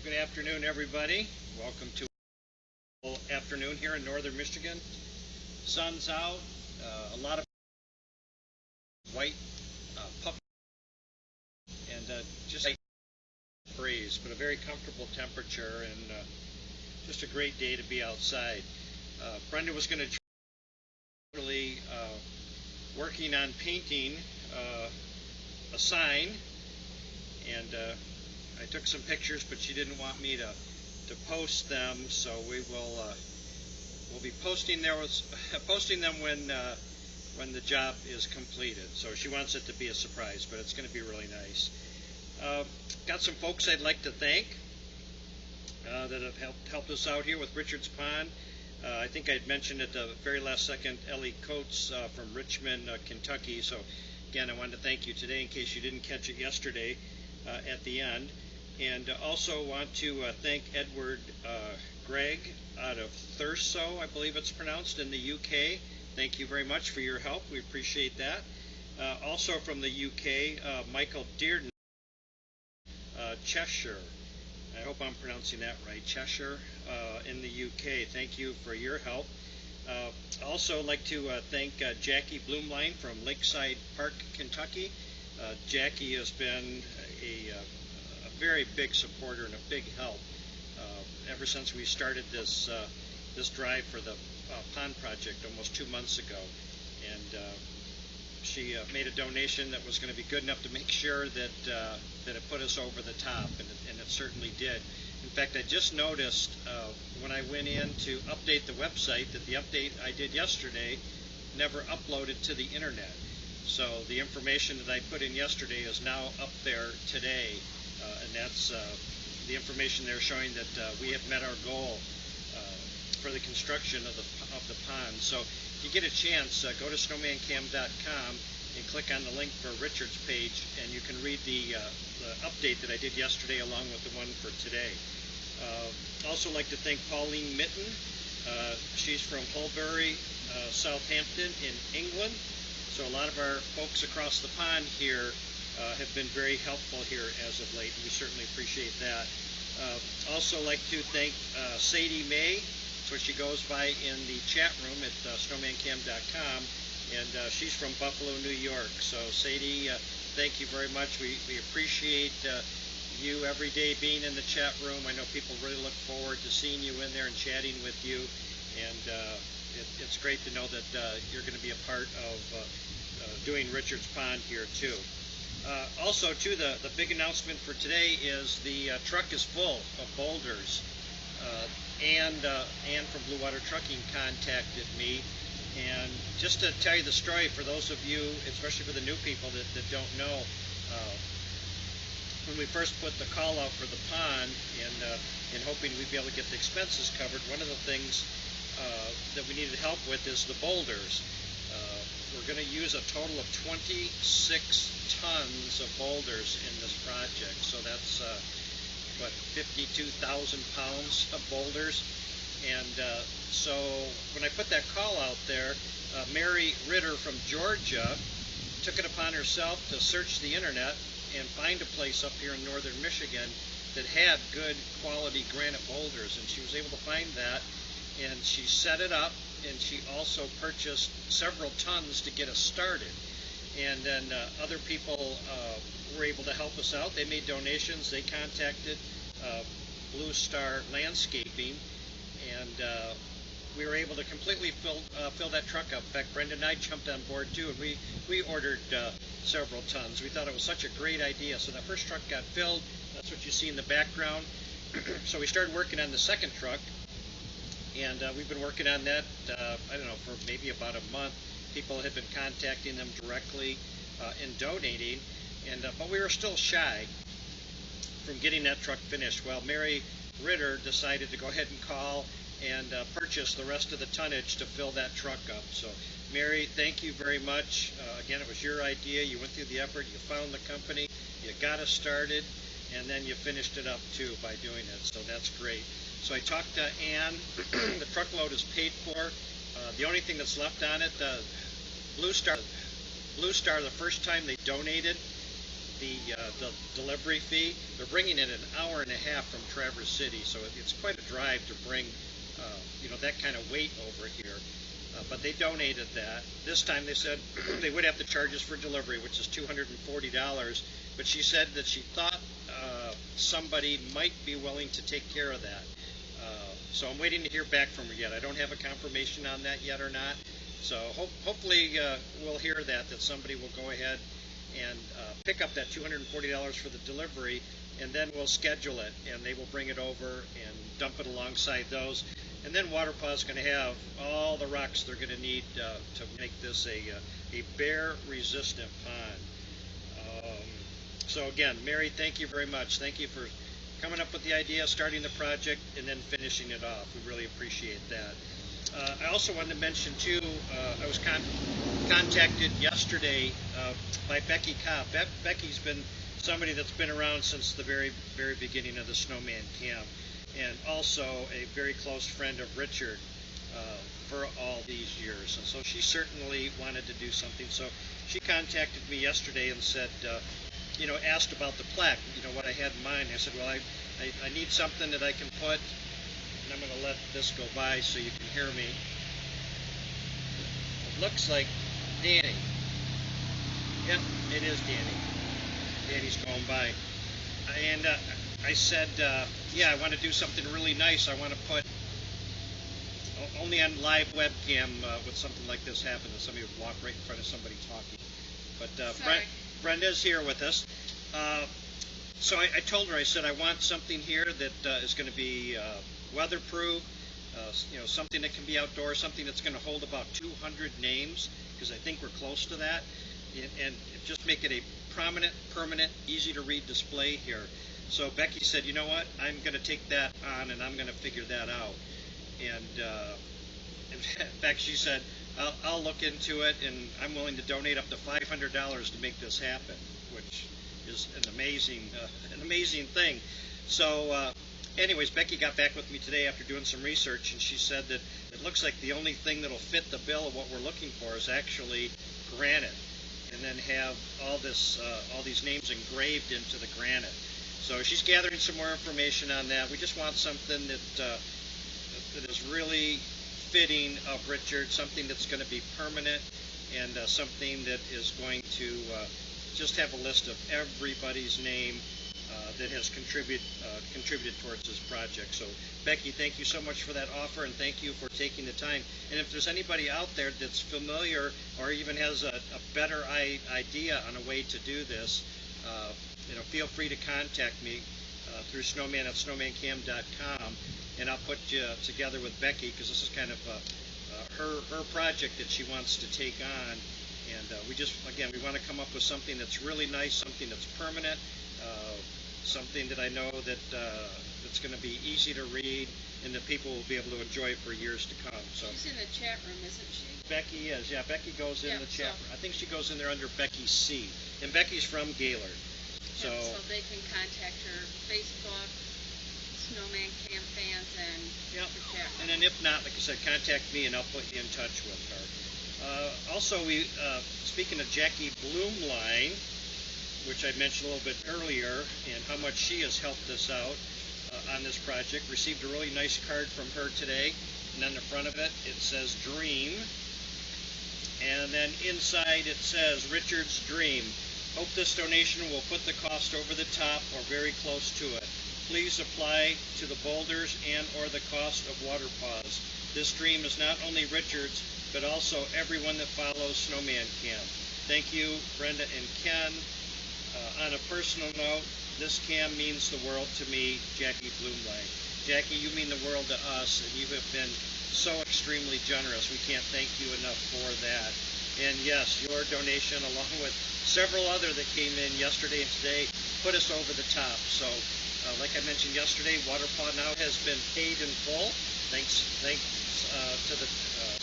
Good afternoon, everybody. Welcome to afternoon here in northern Michigan. Sun's out, a lot of white puff, and just a breeze, but a very comfortable temperature, and just a great day to be outside. Brenda was going to really working on painting a sign, and I took some pictures, but she didn't want me to post them, so we'll be posting them when the job is completed. So she wants it to be a surprise, but it's going to be really nice. Got some folks I'd like to thank that have helped us out here with Richards Pond. I think I'd mentioned at the very last second, Ellie Coates from Richmond, Kentucky. So again, I wanted to thank you today in case you didn't catch it yesterday at the end. And also want to thank Edward Gregg out of Thurso, I believe it's pronounced, in the UK. Thank you very much for your help. We appreciate that. Also from the UK, Michael Dearden, Cheshire. I hope I'm pronouncing that right. Cheshire in the UK. Thank you for your help. Also like to thank Jackie Bloomline from Lakeside Park, Kentucky. Jackie has been a very big supporter and a big help ever since we started this drive for the pond project almost 2 months ago, and she made a donation that was going to be good enough to make sure that it put us over the top, and it certainly did. In fact, I just noticed when I went in to update the website that the update I did yesterday never uploaded to the internet. So the information that I put in yesterday is now up there today. And that's the information there showing that we have met our goal for the construction of the pond. So if you get a chance, go to SnowmanCam.com and click on the link for Richard's page, and you can read the update that I did yesterday along with the one for today. Also like to thank Pauline Mitten. She's from Holbury, Southampton in England. So a lot of our folks across the pond here have been very helpful here as of late, and we certainly appreciate that. Also like to thank Sadie May. That's what she goes by in the chat room at SnowmanCam.com, and she's from Buffalo, New York. So Sadie, thank you very much. We appreciate you every day being in the chat room. I know people really look forward to seeing you in there and chatting with you, and it's great to know that you're going to be a part of doing Richards Pond here too. Also, too, the big announcement for today is the truck is full of boulders. Ann from Blue Water Trucking contacted me, and just to tell you the story for those of you, especially for the new people that don't know, when we first put the call out for the pond and hoping we'd be able to get the expenses covered, one of the things that we needed help with is the boulders. We're going to use a total of 26 tons of boulders in this project, so that's what, 52,000 pounds of boulders. And so when I put that call out there, Mary Ritter from Georgia took it upon herself to search the internet and find a place up here in northern Michigan that had good quality granite boulders, and she was able to find that, and she set it up, and she also purchased several tons to get us started. And then other people were able to help us out. They made donations. They contacted Blue Star Landscaping, and we were able to completely fill that truck up. In fact, Brenda and I jumped on board too, and we ordered several tons. We thought it was such a great idea. So that first truck got filled. That's what you see in the background. So we started working on the second truck, and we've been working on that, I don't know, for maybe about a month. People had been contacting them directly and donating, and but we were still shy from getting that truck finished. Well, Mary Ritter decided to go ahead and call and purchase the rest of the tonnage to fill that truck up. So Mary, thank you very much. Again, it was your idea. You went through the effort. You found the company. You got us started, and then you finished it up too by doing it. So that's great. So I talked to Ann. The truckload is paid for. The only thing that's left on it, Blue Star, the first time they donated, the delivery fee. They're bringing it an hour and a half from Traverse City, so it's quite a drive to bring that kind of weight over here. But they donated that. This time they said they would have to charge us for delivery, which is $240. But she said that she thought somebody might be willing to take care of that. So I'm waiting to hear back from her yet. I don't have a confirmation on that yet or not. So hopefully we'll hear that somebody will go ahead and pick up that $240 for the delivery, and then we'll schedule it, and they will bring it over and dump it alongside those. And then Waterpaw is going to have all the rocks they're going to need to make this a bear-resistant pond. So again, Mary, thank you very much. Thank you for coming up with the idea, starting the project, and then finishing it off. We really appreciate that. I also wanted to mention too, I was contacted yesterday by Becky Kopp. Becky's been somebody that's been around since the very beginning of the SnowmanCam, and also a very close friend of Richard for all these years. And so she certainly wanted to do something. So she contacted me yesterday and said, asked about the plaque, what I had in mind. I said, well, I need something that I can put, and I'm going to let this go by so you can hear me. It looks like Danny. Yep, it is Danny. Danny's going by. And I said, I want to do something really nice. I want to put, only on live webcam would something like this happen, that somebody would walk right in front of somebody talking. But Brenda's here with us. So I told her, I said, I want something here that is going to be weatherproof, something that can be outdoors, something that's going to hold about 200 names, because I think we're close to that, and just make it a prominent, permanent, easy to read display here. So Becky said, you know what, I'm going to take that on and I'm going to figure that out. And in fact, she said, I'll look into it, and I'm willing to donate up to $500 to make this happen, which is an amazing thing. So anyways, Becky got back with me today after doing some research, and she said that it looks like the only thing that'll fit the bill of what we're looking for is actually granite, and then have all these names engraved into the granite. So she's gathering some more information on that. We just want something that is really fitting of Richard, something that's going to be permanent, and something that is going to just have a list of everybody's name that has contributed towards this project. So Becky, thank you so much for that offer, and thank you for taking the time. And if there's anybody out there that's familiar or even has a better idea on a way to do this, feel free to contact me through snowman at snowmancam.com, and I'll put you together with Becky, because this is kind of her project that she wants to take on. And we want to come up with something that's really nice, something that's permanent, something that I know that's going to be easy to read and that people will be able to enjoy for years to come. So she's in the chat room, isn't she? Becky is, yeah. Becky goes in the chat room. I think she goes in there under Becky C. And Becky's from Gaylord. So they can contact her Facebook, SnowmanCam fans, and yep. the chat room. And then if not, like I said, contact me and I'll put you in touch with her. Also, speaking of Jackie Bloomline, which I mentioned a little bit earlier, and how much she has helped us out on this project, received a really nice card from her today, and on the front of it, it says Dream, and then inside it says Richard's Dream. Hope this donation will put the cost over the top or very close to it. Please apply to the boulders and or the cost of Waterpaws. This dream is not only Richard's, but also everyone that follows SnowmanCam. Thank you, Brenda and Ken. On a personal note, this cam means the world to me, Jackie Bloomline. Jackie, you mean the world to us, and you have been so extremely generous. We can't thank you enough for that. And yes, your donation, along with several other that came in yesterday and today, put us over the top. So, like I mentioned yesterday, Waterpaw now has been paid in full, thanks to the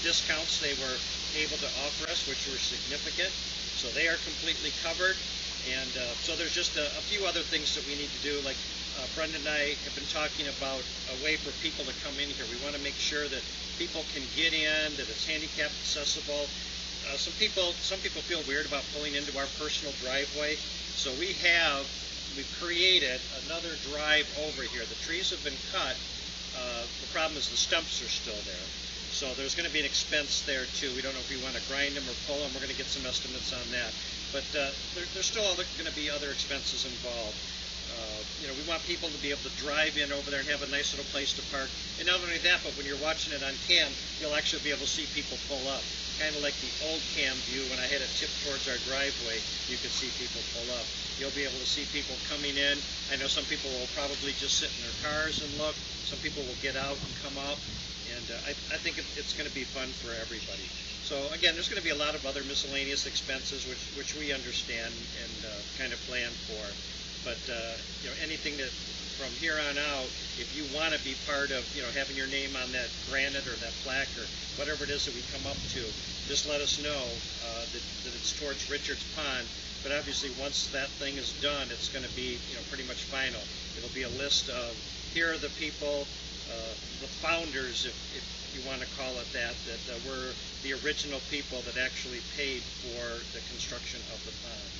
discounts they were able to offer us, which were significant. So they are completely covered. And so there's just a few other things that we need to do. Like Brenda and I have been talking about a way for people to come in here. We want to make sure that people can get in, that it's handicap accessible. Some people feel weird about pulling into our personal driveway. So we've created another drive over here. The trees have been cut. The problem is the stumps are still there. So there's going to be an expense there too. We don't know if we want to grind them or pull them. We're going to get some estimates on that. But there's still going to be other expenses involved. We want people to be able to drive in over there and have a nice little place to park. And not only that, but when you're watching it on cam, you'll actually be able to see people pull up. Kind of like the old cam view when I had it tipped towards our driveway, you could see people pull up. You'll be able to see people coming in. I know some people will probably just sit in their cars and look. Some people will get out and come up. And I think it's going to be fun for everybody. So again, there's going to be a lot of other miscellaneous expenses which we understand and kind of plan for. But anything that from here on out, if you want to be part of having your name on that granite or that plaque or whatever it is that we come up to, just let us know that it's towards Richard's Pond. But obviously, once that thing is done, it's going to be pretty much final. It'll be a list of here are the people, the founders, if you want to call it that were the original people that actually paid for the construction of the pond.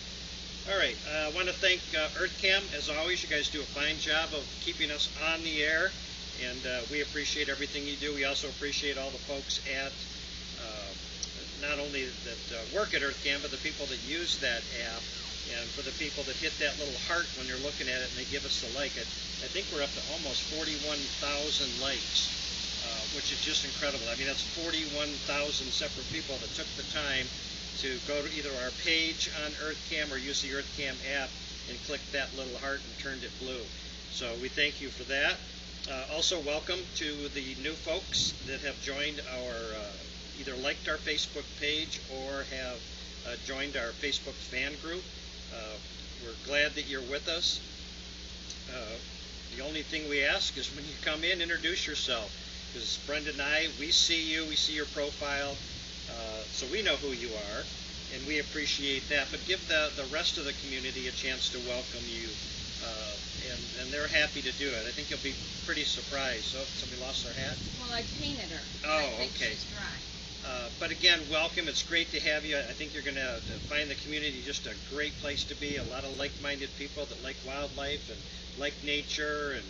All right, I want to thank EarthCam. As always, you guys do a fine job of keeping us on the air, and we appreciate everything you do. We also appreciate all the folks at not only that work at EarthCam, but the people that use that app, and for the people that hit that little heart when they're looking at it and they give us a like. I think we're up to almost 41,000 likes, which is just incredible. I mean, that's 41,000 separate people that took the time to go to either our page on EarthCam or use the EarthCam app and click that little heart and turned it blue. So we thank you for that. Also, welcome to the new folks that have joined our, either liked our Facebook page or have joined our Facebook fan group. We're glad that you're with us. The only thing we ask is when you come in, introduce yourself. Because Brenda and I, we see you, we see your profile, so we know who you are, and we appreciate that. But give the rest of the community a chance to welcome you, and they're happy to do it. I think you'll be pretty surprised. Oh, somebody lost their hat? Well, I painted her. Oh, I think okay. She's dry. But again, welcome. It's great to have you. I think you're going to find the community just a great place to be. A lot of like-minded people that like wildlife and like nature and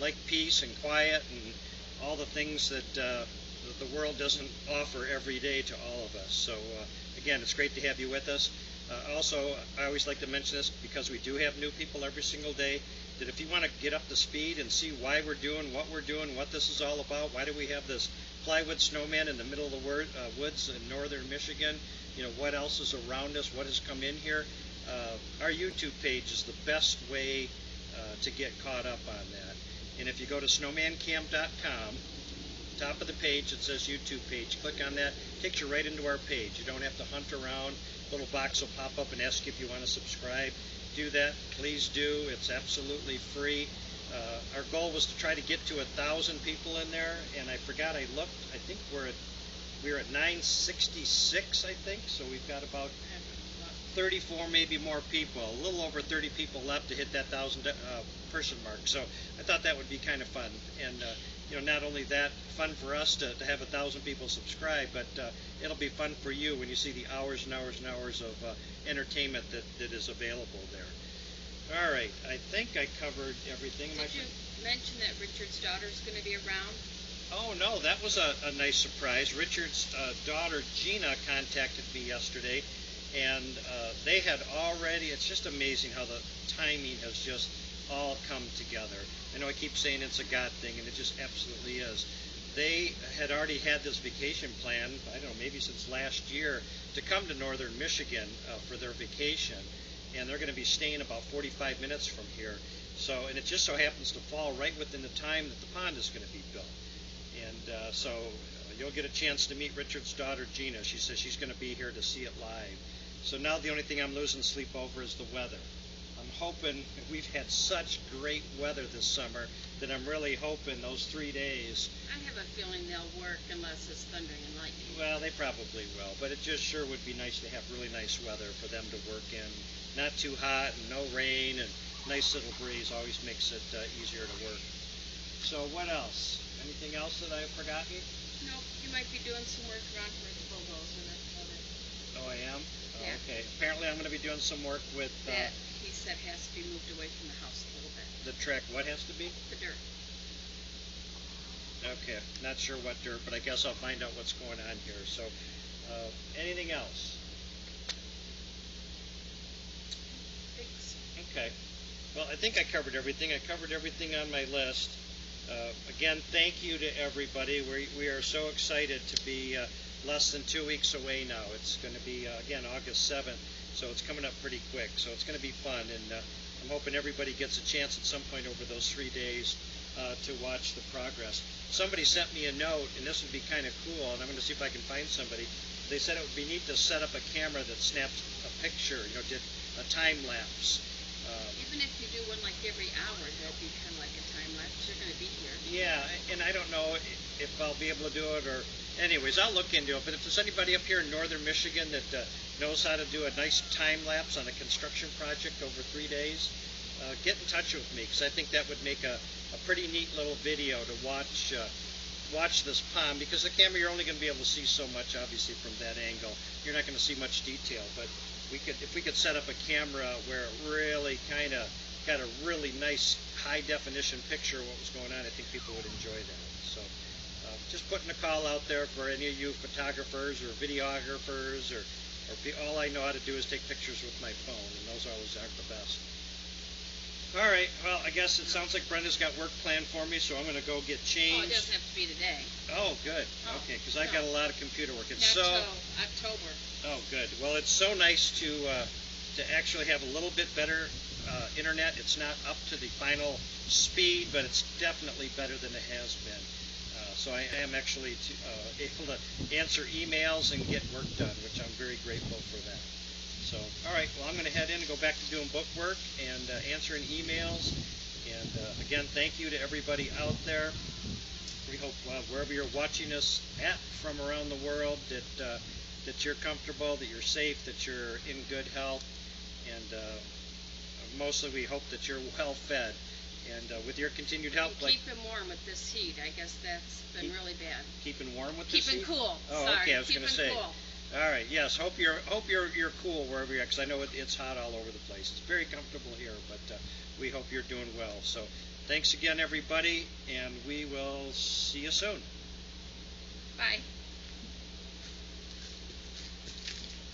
like peace and quiet and all the things that the world doesn't offer every day to all of us. So again, it's great to have you with us. Also, I always like to mention this because we do have new people every single day, that if you want to get up to speed and see why we're doing, what this is all about, why do we have this plywood snowman in the middle of the woods in northern Michigan, what else is around us, what has come in here, our YouTube page is the best way to get caught up on that. And if you go to SnowmanCam.com, top of the page it says YouTube page, click on that, takes you right into our page. You don't have to hunt around. A little box will pop up and ask you if you want to subscribe. Do that, please do. It's absolutely free. Our goal was to try to get to 1,000 people in there, and I forgot, I looked, I think we're at 966, I think, so we've got about 34 maybe more people, a little over 30 people left to hit that 1,000 person mark. So I thought that would be kind of fun, and not only that, fun for us to have 1,000 people subscribe, but it'll be fun for you when you see the hours and hours and hours of entertainment that is available there. All right, I think I covered everything. Did you mention that Richard's daughter's going to be around? Oh, no, that was a nice surprise. Richard's daughter, Gina, contacted me yesterday, and they had already, it's just amazing how the timing has just all come together. I know I keep saying it's a God thing, and it just absolutely is. They had already had this vacation plan, I don't know, maybe since last year, to come to northern Michigan for their vacation, and they're going to be staying about 45 minutes from here. So, and it just so happens to fall right within the time that the pond is going to be built. And so you'll get a chance to meet Richard's daughter, Gina. She says she's going to be here to see it live. So now the only thing I'm losing sleep over is the weather. I'm hoping, we've had such great weather this summer that I'm really hoping those 3 days. I have a feeling they'll work unless it's thundering and lightning. Well, they probably will, but it just sure would be nice to have really nice weather for them to work in. Not too hot and no rain, and nice little breeze always makes it easier to work. So what else? Anything else that I've forgotten? Nope, you might be doing some work around for the bulldozer. That's about it. Oh, I am? Oh, Yeah. okay. Apparently, I'm going to be doing some work with That, he said, has to be moved away from the house a little bit. the track. What has to be? The dirt. Okay, not sure what dirt, but I guess I'll find out what's going on here. So, anything else? Thanks. Okay. Well, I think I covered everything. I covered everything on my list. Again, thank you to everybody. We are so excited to be less than 2 weeks away now. It's going to be, again, August 7th, so it's coming up pretty quick. So it's going to be fun, and I'm hoping everybody gets a chance at some point over those 3 days to watch the progress. Somebody sent me a note, and this would be kind of cool, and I'm going to see if I can find somebody. They said it would be neat to set up a camera that snaps a picture, did a time lapse. Even if you do one like every hour, that'd be kind of like a time lapse. You're going to be here. Yeah, and I don't know if I'll be able to do it, or anyways, I'll look into it. But if there's anybody up here in northern Michigan that knows how to do a nice time lapse on a construction project over 3 days, get in touch with me, because I think that would make a pretty neat little video to watch this pond, because the camera, you're only going to be able to see so much, obviously, from that angle. You're not going to see much detail, but if we could set up a camera where it really kind of got a really nice high definition picture of what was going on, I think people would enjoy that. So just putting a call out there for any of you photographers or videographers, or all I know how to do is take pictures with my phone, and those always aren't the best. All right, well, I guess it sounds like Brenda's got work planned for me, so I'm going to go get changed. Oh, it doesn't have to be today. Oh, good. Oh, okay, because I've got a lot of computer work. It's Not so. till October. Oh, good. Well, it's so nice to actually have a little bit better internet. It's not up to the final speed, but it's definitely better than it has been. So I am actually able to answer emails and get work done, which I'm very grateful for that. So, all right, well, I'm going to head in and go back to doing book work and answering emails. And again, thank you to everybody out there. We hope wherever you're watching us at from around the world that you're comfortable, that you're safe, that you're in good health, and mostly we hope that you're well fed. And with your continued help, Keep them warm with this heat. I guess that's been really bad. Keeping warm with this heat? Keeping cool. Oh, Sorry. okay. I was going to say. Cool. All right. Yes. Hope you're cool wherever you're at, because I know it's hot all over the place. It's very comfortable here, but we hope you're doing well. So, thanks again, everybody, and we will see you soon. Bye.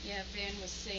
Yeah, Van was saying.